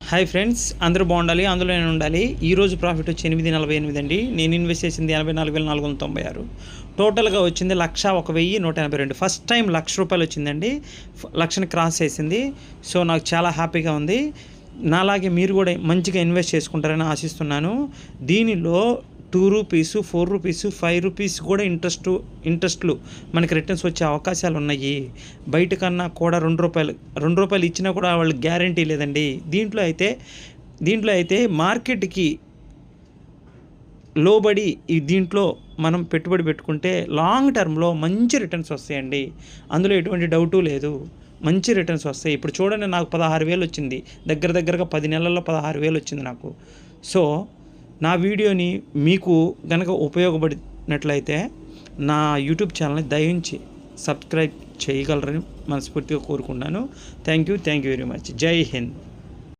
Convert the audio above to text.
Hi friends, అందరూ బాగుండాలి, అందులో నేను ఉండాలి. ఈరోజు ప్రాఫిట్ వచ్చి 848 అండి. నేను ఇన్వెస్ట్ చేసింది 84,496. టోటల్గా వచ్చింది 1,01,182. ఫస్ట్ టైం ₹1,00,000 వచ్చిందండి. లక్షని క్రాస్ చేసింది. సో నాకు చాలా హ్యాపీగా ఉంది. నాలాగే మీరు కూడా మంచిగా ఇన్వెస్ట్ చేసుకుంటారని ఆశిస్తున్నాను. దీనిలో ₹2, ₹4, ₹5 కూడా ఇంట్రెస్ట్లు మనకి రిటర్న్స్ వచ్చే అవకాశాలు ఉన్నాయి. బయట కన్నా కూడా ₹2 ఇచ్చినా కూడా వాళ్ళకి గ్యారంటీ లేదండి. దీంట్లో అయితే మార్కెట్కి లోబడి దీంట్లో మనం పెట్టుబడి పెట్టుకుంటే లాంగ్ టర్మ్లో మంచి రిటర్న్స్ వస్తాయండి. అందులో ఎటువంటి డౌటు లేదు. మంచి రిటర్న్స్ వస్తాయి. ఇప్పుడు చూడండి, నాకు 16,000 వచ్చింది. దగ్గరగా 10 నెలల్లో 16,000 వచ్చింది నాకు. సో నా వీడియోని మీకు కనుక ఉపయోగపడినట్లయితే నా యూట్యూబ్ ఛానల్ని దయించి సబ్స్క్రైబ్ చేయగలరని మనస్ఫూర్తిగా కోరుకున్నాను. Thank you very much. జై హింద్.